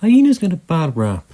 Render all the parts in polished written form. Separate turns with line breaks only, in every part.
Hyenas get a bad rap,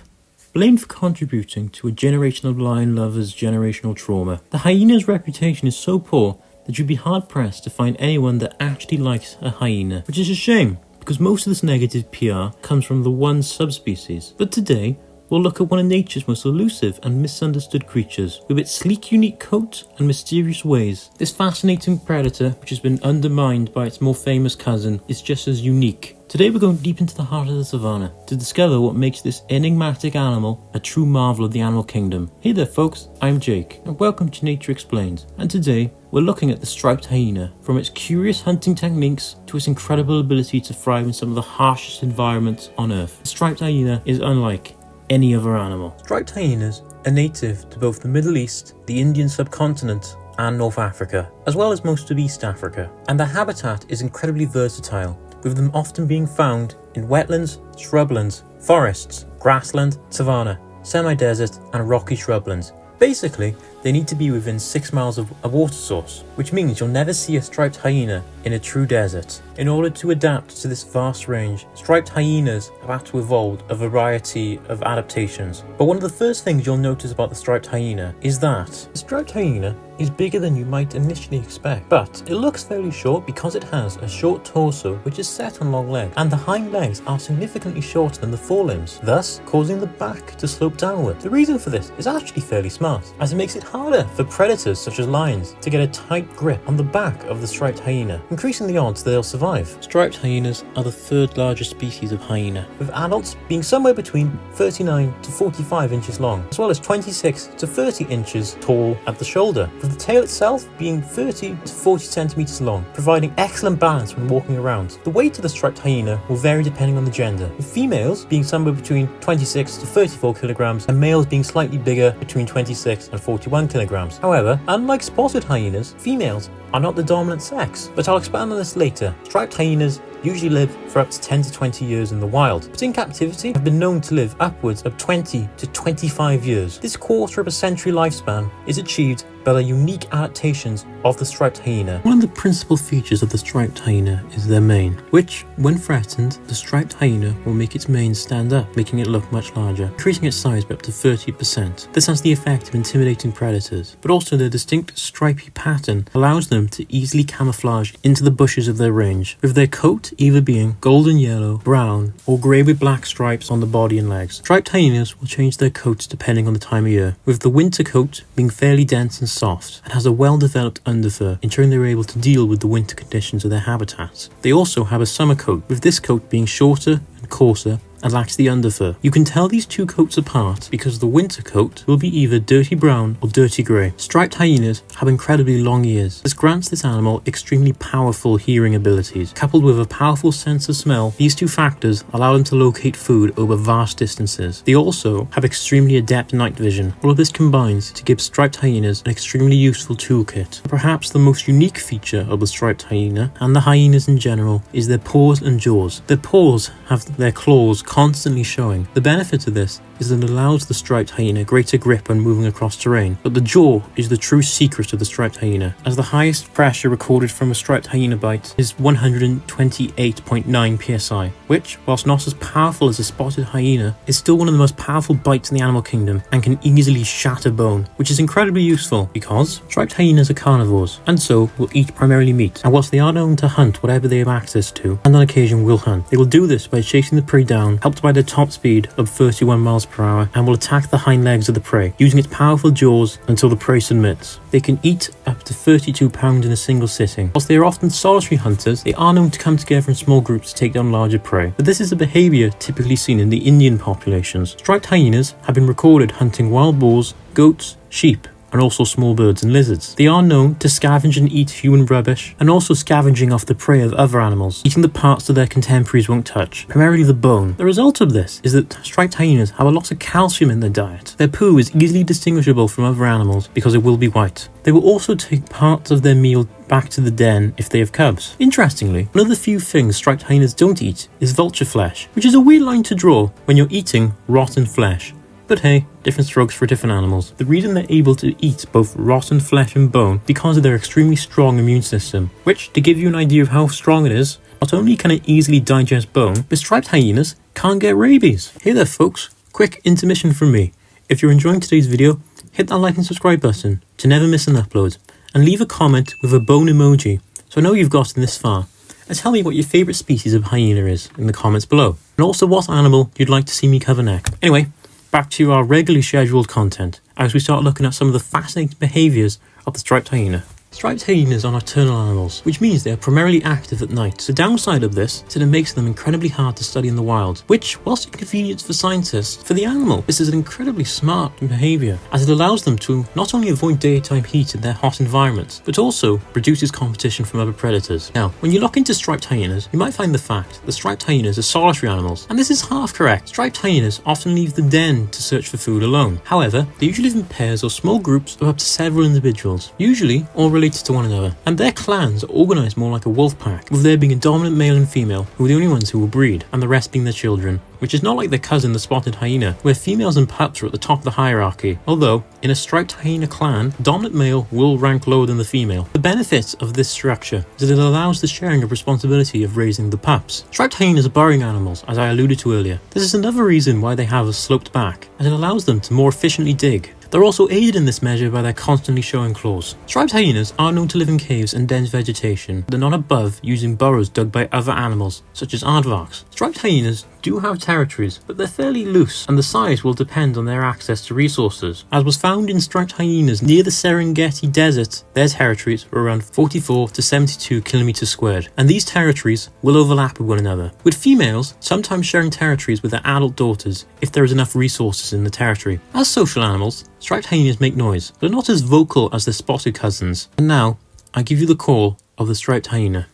blamed for contributing to a generation of lion lovers' generational trauma. The hyena's reputation is so poor that you'd be hard-pressed to find anyone that actually likes a hyena, which is a shame, because most of this negative PR comes from the one subspecies. But today, we'll look at one of nature's most elusive and misunderstood creatures, with its sleek, unique coat and mysterious ways. This fascinating predator, which has been undermined by its more famous cousin, is just as unique. Today we're going deep into the heart of the savannah to discover what makes this enigmatic animal a true marvel of the animal kingdom. Hey there folks, I'm Jake, and welcome to Nature Explained. And today, we're looking at the striped hyena, from its curious hunting techniques to its incredible ability to thrive in some of the harshest environments on Earth. The striped hyena is unlike any other animal. Striped hyenas are native to both the Middle East, the Indian subcontinent, and North Africa, as well as most of East Africa. And their habitat is incredibly versatile, with them often being found in wetlands, shrublands, forests, grassland, savanna, semi-desert, and rocky shrublands. Basically, they need to be within 6 miles of a water source, which means you'll never see a striped hyena in a true desert. In order to adapt to this vast range, striped hyenas have had to evolve a variety of adaptations. But one of the first things you'll notice about the striped hyena is that the striped hyena is bigger than you might initially expect, but it looks fairly short because it has a short torso which is set on long legs, and the hind legs are significantly shorter than the forelimbs, thus causing the back to slope downward. The reason for this is actually fairly smart, as it makes it harder for predators such as lions to get a tight grip on the back of the striped hyena, increasing the odds that they'll survive. Striped hyenas are the third largest species of hyena, with adults being somewhere between 39 to 45 inches long, as well as 26 to 30 inches tall at the shoulder, with the tail itself being 30 to 40 centimeters long, providing excellent balance when walking around. The weight of the striped hyena will vary depending on the gender, with females being somewhere between 26 to 34 kilograms and males being slightly bigger between 26 and 41 kilograms. However, unlike spotted hyenas, females are not the dominant sex, but I'll expand on this later. Striped hyenas usually live for up to 10 to 20 years in the wild, but in captivity have been known to live upwards of 20 to 25 years. This quarter of a century lifespan is achieved by the unique adaptations of the striped hyena. One of the principal features of the striped hyena is their mane, which, when threatened, the striped hyena will make its mane stand up, making it look much larger, increasing its size by up to 30%. This has the effect of intimidating predators, but also their distinct stripy pattern allows them to easily camouflage into the bushes of their range, with their coat either being golden yellow, brown, or grey with black stripes on the body and legs. Striped hyenas will change their coats depending on the time of year, with the winter coat being fairly dense and soft, and has a well-developed underfur, ensuring they're able to deal with the winter conditions of their habitats. They also have a summer coat, with this coat being shorter and coarser and lacks the underfur. You can tell these two coats apart because the winter coat will be either dirty brown or dirty grey. Striped hyenas have incredibly long ears. This grants this animal extremely powerful hearing abilities. Coupled with a powerful sense of smell, these two factors allow them to locate food over vast distances. They also have extremely adept night vision. All of this combines to give striped hyenas an extremely useful toolkit. Perhaps the most unique feature of the striped hyena, and the hyenas in general, is their paws and jaws. Their paws have their claws constantly showing. The benefit of this is that it allows the striped hyena greater grip when moving across terrain, but the jaw is the true secret of the striped hyena, as the highest pressure recorded from a striped hyena bite is 128.9 psi, which, whilst not as powerful as a spotted hyena, is still one of the most powerful bites in the animal kingdom and can easily shatter bone, which is incredibly useful because striped hyenas are carnivores and so will eat primarily meat, and whilst they are known to hunt whatever they have access to, and on occasion will hunt, they will do this by chasing the prey down, helped by their top speed of 31 miles per hour, and will attack the hind legs of the prey, using its powerful jaws until the prey submits. They can eat up to 32 pounds in a single sitting. Whilst they are often solitary hunters, they are known to come together in small groups to take down larger prey, but this is a behaviour typically seen in the Indian populations. Striped hyenas have been recorded hunting wild boars, goats, sheep, and also small birds and lizards. They are known to scavenge and eat human rubbish, and also scavenging off the prey of other animals, eating the parts that their contemporaries won't touch, primarily the bone. The result of this is that striped hyenas have a lot of calcium in their diet. Their poo is easily distinguishable from other animals because it will be white. They will also take parts of their meal back to the den if they have cubs. Interestingly, one of the few things striped hyenas don't eat is vulture flesh, which is a weird line to draw when you're eating rotten flesh. But hey, different strokes for different animals. The reason they're able to eat both rotten flesh and bone because of their extremely strong immune system, which, to give you an idea of how strong it is, not only can it easily digest bone, but striped hyenas can't get rabies. Hey there folks, quick intermission from me. If you're enjoying today's video, hit that like and subscribe button to never miss an upload, and leave a comment with a bone emoji so I know you've gotten this far, and tell me what your favourite species of hyena is in the comments below, and also what animal you'd like to see me cover next. Anyway, back to our regularly scheduled content as we start looking at some of the fascinating behaviours of the striped hyena. Striped hyenas are nocturnal animals, which means they are primarily active at night. The downside of this is that it makes them incredibly hard to study in the wild, which, whilst inconvenient for scientists, for the animal, this is an incredibly smart behaviour, as it allows them to not only avoid daytime heat in their hot environments, but also reduces competition from other predators. Now, when you look into striped hyenas, you might find the fact that striped hyenas are solitary animals, and this is half correct. Striped hyenas often leave the den to search for food alone. However, they usually live in pairs or small groups of up to several individuals, usually all related to one another, and their clans are organised more like a wolf pack, with there being a dominant male and female who are the only ones who will breed, and the rest being their children, which is not like their cousin the spotted hyena, where females and pups are at the top of the hierarchy, although in a striped hyena clan, the dominant male will rank lower than the female. The benefit of this structure is that it allows the sharing of responsibility of raising the pups. Striped hyenas are burrowing animals, as I alluded to earlier. This is another reason why they have a sloped back, as it allows them to more efficiently dig. They're also aided in this measure by their constantly showing claws. Striped hyenas are known to live in caves and dense vegetation, but not above using burrows dug by other animals, such as aardvarks. Striped hyenas do have territories, but they're fairly loose, and the size will depend on their access to resources. As was found in striped hyenas near the Serengeti Desert, their territories were around 44 to 72 kilometers squared, and these territories will overlap with one another, with females sometimes sharing territories with their adult daughters if there is enough resources in the territory. As social animals, striped hyenas make noise, but are not as vocal as their spotted cousins. And now, I give you the call of the striped hyena.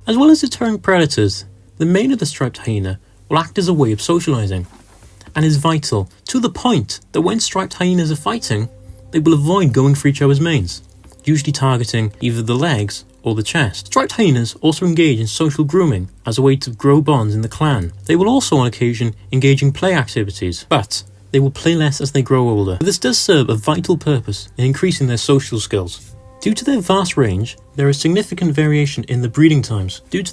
As well as deterring predators, the mane of the striped hyena will act as a way of socialising, and is vital, to the point that when striped hyenas are fighting, they will avoid going for each other's manes, usually targeting either the legs or the chest. Striped hyenas also engage in social grooming as a way to grow bonds in the clan. They will also on occasion engage in play activities, but they will play less as they grow older. This does serve a vital purpose in increasing their social skills. Due to their vast range, there is significant variation in the breeding times. For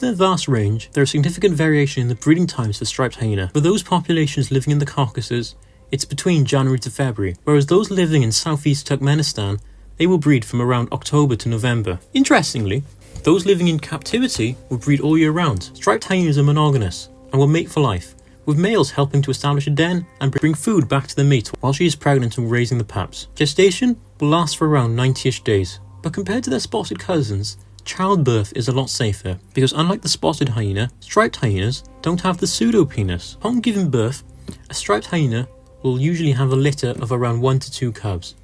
striped hyena. For those populations living in the Caucasus, it's between January to February, whereas those living in southeast Turkmenistan, they will breed from around October to November. Interestingly, those living in captivity will breed all year round. Striped hyenas are monogamous and will mate for life, with males helping to establish a den and bring food back to the mate while she is pregnant and raising the pups. Gestation will last for around 90-ish days. But compared to their spotted cousins, childbirth is a lot safer, because unlike the spotted hyena, striped hyenas don't have the pseudopenis. Upon giving birth, a striped hyena will usually have a litter of around 1 to 2 cubs.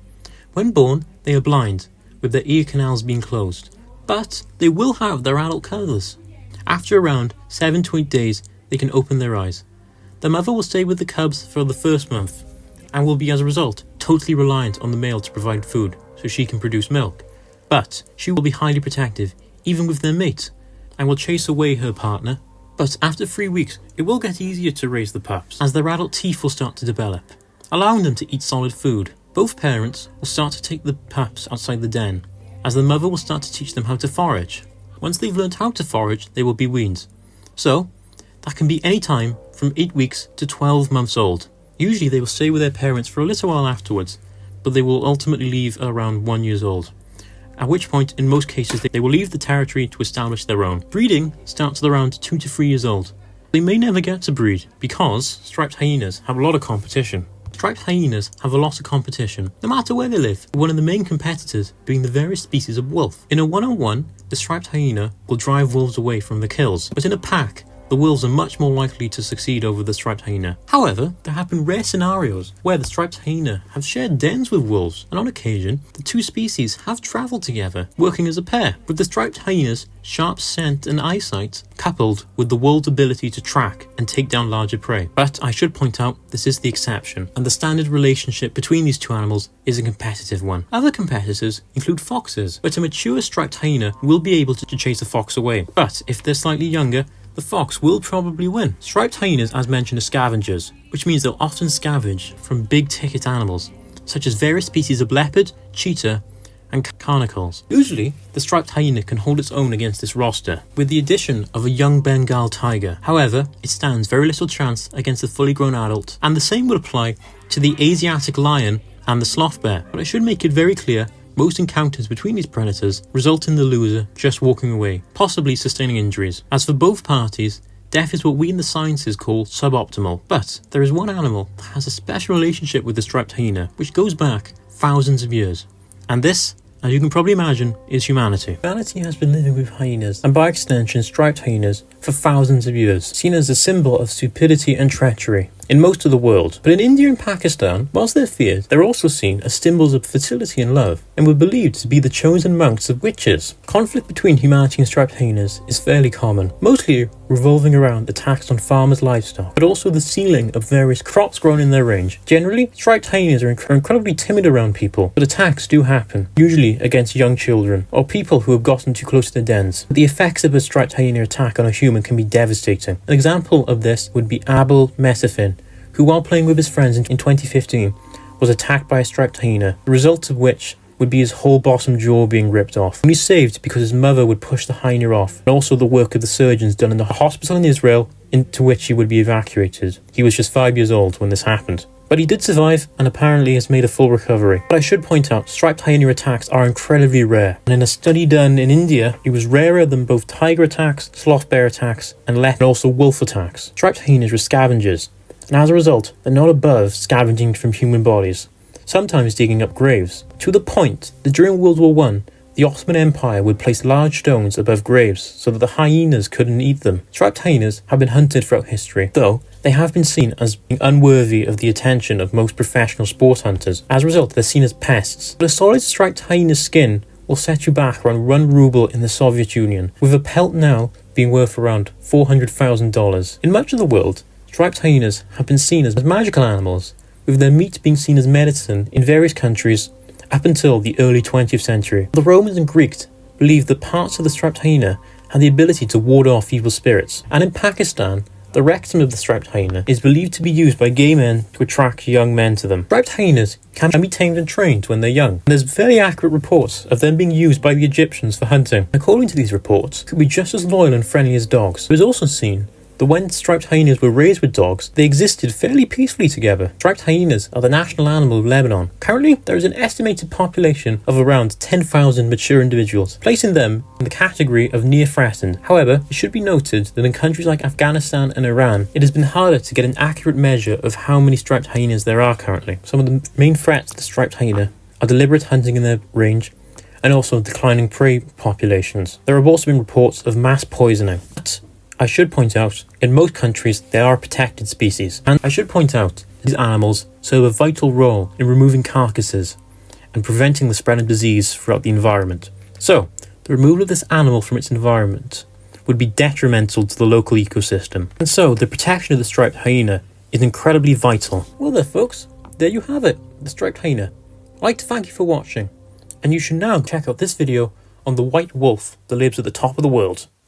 When born, they are blind, with their ear canals being closed, but they will have their adult colours. After around 7 to 8 days, they can open their eyes. The mother will stay with the cubs for the first month, and will be as a result totally reliant on the male to provide food, so she can produce milk. But she will be highly protective, even with their mate, and will chase away her partner. But after 3 weeks, it will get easier to raise the pups, as their adult teeth will start to develop, allowing them to eat solid food. Both parents will start to take the pups outside the den, as the mother will start to teach them how to forage. Once they've learned how to forage, they will be weaned. So, that can be any time from 8 weeks to 12 months old. Usually they will stay with their parents for a little while afterwards, but they will ultimately leave around 1 year old. At which point, in most cases, they will leave the territory to establish their own. Breeding starts at around 2 to 3 years old. They may never get to breed, because striped hyenas have a lot of competition. Striped hyenas have a lot of competition, no matter where they live, one of the main competitors being the various species of wolf. In a one-on-one, the striped hyena will drive wolves away from the kills, but in a pack, the wolves are much more likely to succeed over the striped hyena. However, there have been rare scenarios where the striped hyena have shared dens with wolves, and on occasion, the two species have travelled together, working as a pair, with the striped hyena's sharp scent and eyesight coupled with the wolves' ability to track and take down larger prey. But I should point out, this is the exception, and the standard relationship between these two animals is a competitive one. Other competitors include foxes, but a mature striped hyena will be able to chase a fox away, but if they're slightly younger, the fox will probably win. Striped hyenas, as mentioned, are scavengers, which means they'll often scavenge from big ticket animals, such as various species of leopard, cheetah, and carnicles. Usually, the striped hyena can hold its own against this roster, with the addition of a young Bengal tiger. However, it stands very little chance against a fully grown adult, and the same would apply to the Asiatic lion and the sloth bear. But I should make it very clear, most encounters between these predators result in the loser just walking away, possibly sustaining injuries. As for both parties, death is what we in the sciences call suboptimal. But there is one animal that has a special relationship with the striped hyena, which goes back thousands of years. And this, as you can probably imagine, is humanity. Humanity has been living with hyenas, and by extension striped hyenas, for thousands of years, seen as a symbol of stupidity and treachery in most of the world. But in India and Pakistan, whilst they're feared, they're also seen as symbols of fertility and love, and were believed to be the chosen monks of witches. Conflict between humanity and striped hyenas is fairly common, mostly revolving around attacks on farmers' livestock, but also the stealing of various crops grown in their range. Generally, striped hyenas are incredibly timid around people, but attacks do happen, usually against young children, or people who have gotten too close to their dens. The effects of a striped hyena attack on a human can be devastating. An example of this would be Abel Mesafin, who while playing with his friends in 2015 was attacked by a striped hyena, the result of which would be his whole bottom jaw being ripped off. He was saved because his mother would push the hyena off, and also the work of the surgeons done in the hospital in Israel into which he would be evacuated. He was just 5 years old when this happened. But he did survive and apparently has made a full recovery. But I should point out, striped hyena attacks are incredibly rare. And in a study done in India, it was rarer than both tiger attacks, sloth bear attacks, and also wolf attacks. Striped hyenas were scavengers, and as a result, they're not above scavenging from human bodies, sometimes digging up graves, to the point that during World War I, the Ottoman Empire would place large stones above graves so that the hyenas couldn't eat them. Striped hyenas have been hunted throughout history, though they have been seen as being unworthy of the attention of most professional sport hunters. As a result, they're seen as pests. But a solid striped hyena's skin will set you back around 1 ruble in the Soviet Union, with a pelt now being worth around $400,000. In much of the world, striped hyenas have been seen as magical animals, with their meat being seen as medicine in various countries up until the early 20th century. The Romans and Greeks believed that parts of the striped hyena had the ability to ward off evil spirits, and in Pakistan, the rectum of the striped hyena is believed to be used by gay men to attract young men to them. Striped hyenas can be tamed and trained when they're young, and there's very accurate reports of them being used by the Egyptians for hunting. According to these reports, they could be just as loyal and friendly as dogs. It was also seen that when striped hyenas were raised with dogs, they existed fairly peacefully together. Striped hyenas are the national animal of Lebanon. Currently, there is an estimated population of around 10,000 mature individuals, placing them in the category of near threatened. However, it should be noted that in countries like Afghanistan and Iran, it has been harder to get an accurate measure of how many striped hyenas there are currently. Some of the main threats to the striped hyena are deliberate hunting in their range, and also declining prey populations. There have also been reports of mass poisoning. But I should point out, in most countries, they are protected species. And I should point out, these animals serve a vital role in removing carcasses and preventing the spread of disease throughout the environment. So, the removal of this animal from its environment would be detrimental to the local ecosystem. And so, the protection of the striped hyena is incredibly vital. Well there folks, there you have it, the striped hyena. I'd like to thank you for watching, and you should now check out this video on the white wolf that lives at the top of the world.